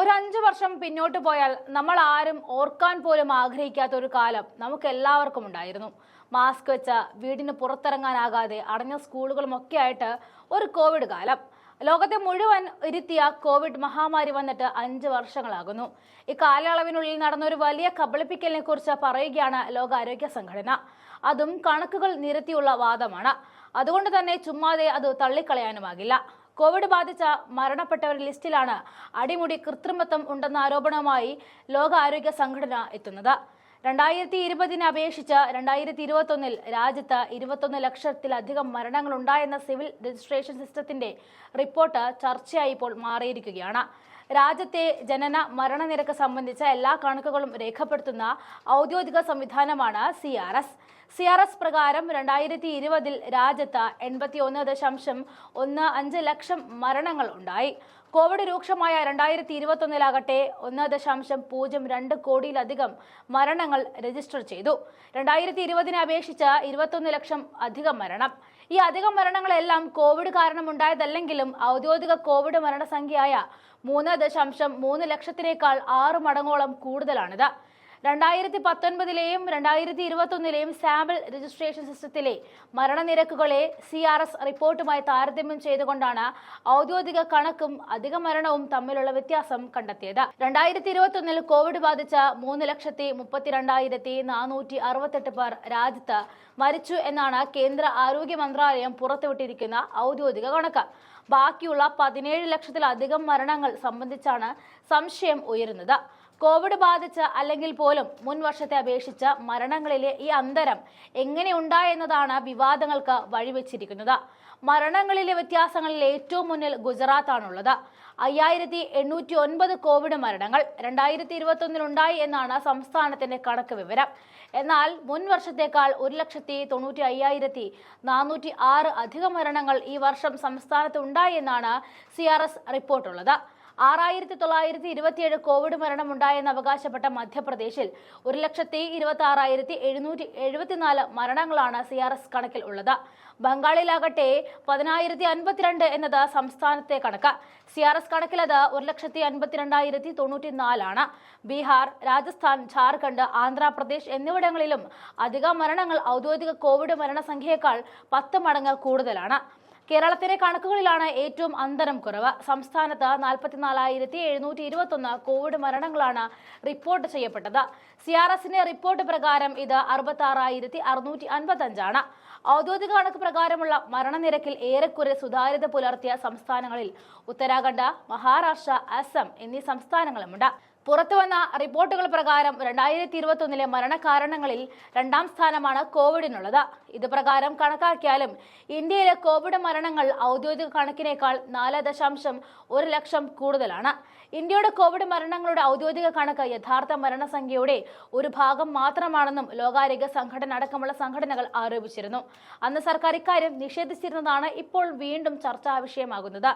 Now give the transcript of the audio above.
ഒരു 5 വർഷം പിന്നോട്ട് പോയാൽ നമ്മൾ ആരും ഓർക്കാൻ പോലും ആഗ്രഹിക്കാത്ത ഒരു കാലം നമുക്ക് എല്ലാവർക്കും ഉണ്ടായിരുന്നു. മാസ്ക് വെച്ച വീടിന് പുറത്തിറങ്ങാനാകാതെ അടഞ്ഞ സ്കൂളുകളും ഒക്കെ ആയിട്ട് ഒരു കോവിഡ് കാലം. ലോകത്തെ മുഴുവൻ ഇരുത്തിയ കോവിഡ് മഹാമാരി വന്നിട്ട് 5 വർഷങ്ങളാകുന്നു. ഈ കാലയളവിനുള്ളിൽ നടന്ന ഒരു വലിയ കബളിപ്പിക്കലിനെ കുറിച്ച് പറയുകയാണ് ലോകാരോഗ്യ സംഘടന. അതും കണക്കുകൾ നിരത്തിയുള്ള വാദമാണ്. അതുകൊണ്ട് തന്നെ ചുമ്മാതെ അത് തള്ളിക്കളയാനുമാകില്ല. കോവിഡ് ബാധിച്ച മരണപ്പെട്ടവരുടെ ലിസ്റ്റിലാണ് അടിമുടി കൃത്രിമത്വം ഉണ്ടെന്ന ആരോപണവുമായി ലോകാരോഗ്യ സംഘടന എത്തുന്നത്. 2020 അപേക്ഷിച്ച് 2021 രാജ്യത്ത് 21 ലക്ഷത്തിലധികം മരണങ്ങൾ ഉണ്ടായെന്ന സിവിൽ രജിസ്ട്രേഷൻ സിസ്റ്റത്തിന്റെ റിപ്പോർട്ട് ചർച്ചയായി ഇപ്പോൾ മാറിയിരിക്കുകയാണ്. രാജ്യത്തെ ജനന മരണനിരക്ക് സംബന്ധിച്ച എല്ലാ കണക്കുകളും രേഖപ്പെടുത്തുന്ന ഔദ്യോഗിക സംവിധാനമാണ് CRS പ്രകാരം 2020 രാജ്യത്ത് 81.15 ലക്ഷം മരണങ്ങൾ ഉണ്ടായി. കോവിഡ് രൂക്ഷമായ 2021 1.02 കോടിയിലധികം മരണങ്ങൾ രജിസ്റ്റർ ചെയ്തു. 2020 അപേക്ഷിച്ച് 21 ലക്ഷം അധികം മരണം. ഈ അധികം മരണങ്ങളെല്ലാം കോവിഡ് കാരണം ഉണ്ടായതല്ലെങ്കിലും ഔദ്യോഗിക കോവിഡ് മരണസംഖ്യയായ 3.3 ലക്ഷത്തിനേക്കാൾ 6 മടങ്ങോളം കൂടുതലാണിത്. 2019 2021 സാമ്പിൾ രജിസ്ട്രേഷൻ സിസ്റ്റത്തിലെ മരണനിരക്കുകളെ CRS റിപ്പോർട്ടുമായി താരതമ്യം ചെയ്തുകൊണ്ടാണ് ഔദ്യോഗിക കണക്കും അധിക മരണവും തമ്മിലുള്ള വ്യത്യാസം കണ്ടെത്തിയത്. 2021 കോവിഡ് ബാധിച്ച 3,32,468 പേർ രാജ്യത്ത് മരിച്ചു എന്നാണ് കേന്ദ്ര ആരോഗ്യ മന്ത്രാലയം പുറത്തുവിട്ടിരിക്കുന്ന ഔദ്യോഗിക കണക്ക്. ബാക്കിയുള്ള 17 ലക്ഷത്തിലധികം മരണങ്ങൾ സംബന്ധിച്ചാണ് സംശയം ഉയരുന്നത്. കോവിഡ് ബാധിച്ച് അല്ലെങ്കിൽ പോലും മുൻ വർഷത്തെ അപേക്ഷിച്ച് മരണങ്ങളിലെ ഈ അന്തരം എങ്ങനെ ഉണ്ടായെന്നതാണ് വിവാദങ്ങൾക്ക് വഴിവെച്ചിരിക്കുന്നത്. മരണങ്ങളിലെ വ്യത്യാസങ്ങളിൽ ഏറ്റവും മുന്നിൽ ഗുജറാത്താണുള്ളത്. 5809 കോവിഡ് മരണങ്ങൾ 2021 ഉണ്ടായി എന്നാണ് സംസ്ഥാനത്തിന്റെ കണക്ക് വിവരം. എന്നാൽ മുൻ വർഷത്തേക്കാൾ 1,95,406 അധിക മരണങ്ങൾ ഈ വർഷം സംസ്ഥാനത്ത് ഉണ്ടായി എന്നാണ് CRS റിപ്പോർട്ടുള്ളത്. 6,927 കോവിഡ് മരണമുണ്ടായെന്ന് അവകാശപ്പെട്ട മധ്യപ്രദേശിൽ 1,26,774 മരണങ്ങളാണ് CRS കണക്കിൽ ഉള്ളത്. ബംഗാളിലാകട്ടെ 10,052 എന്നത് സംസ്ഥാനത്തെ കണക്ക്. CRS കണക്കിൽ അത് 1,52,094 ബീഹാർ, രാജസ്ഥാൻ, ഝാർഖണ്ഡ്, ആന്ധ്രാപ്രദേശ് എന്നിവിടങ്ങളിലും അധിക മരണങ്ങൾ ഔദ്യോഗിക കോവിഡ് മരണസംഖ്യയേക്കാൾ 10 മടങ്ങ് കൂടുതലാണ്. കേരളത്തിലെ കണക്കുകളിലാണ് ഏറ്റവും അന്തരം കുറവ്. സംസ്ഥാനത്ത് 44,721 കോവിഡ് മരണങ്ങളാണ് റിപ്പോർട്ട് ചെയ്യപ്പെട്ടത്. CRSന്റെ റിപ്പോർട്ട് പ്രകാരം ഇത് 66,655 ഔദ്യോഗിക കണക്ക് പ്രകാരമുള്ള മരണനിരക്കിൽ ഏറെക്കുറെ സുതാര്യത പുലർത്തിയ സംസ്ഥാനങ്ങളിൽ ഉത്തരാഖണ്ഡ്, മഹാരാഷ്ട്ര, അസം എന്നീ സംസ്ഥാനങ്ങളുമുണ്ട്. പുറത്തുവന്ന റിപ്പോർട്ടുകൾ പ്രകാരം 2021 മരണകാരണങ്ങളിൽ 2ാം സ്ഥാനമാണ് കോവിഡിനുള്ളത്. ഇത് പ്രകാരം കണക്കാക്കിയാലും ഇന്ത്യയിലെ കോവിഡ് മരണങ്ങൾ ഔദ്യോഗിക കണക്കിനേക്കാൾ 4.1 ലക്ഷം കൂടുതലാണ്. ഇന്ത്യയുടെ കോവിഡ് മരണങ്ങളുടെ ഔദ്യോഗിക കണക്ക് യഥാർത്ഥ മരണസംഖ്യയുടെ ഒരു ഭാഗം മാത്രമാണെന്നും ലോകാരോഗ്യ സംഘടന അടക്കമുള്ള സംഘടനകൾ ആരോപിച്ചിരുന്നു. അന്ന് സർക്കാർ ഇക്കാര്യം നിഷേധിച്ചിരുന്നതാണ് ഇപ്പോൾ വീണ്ടും ചർച്ചാ വിഷയമാകുന്നത്.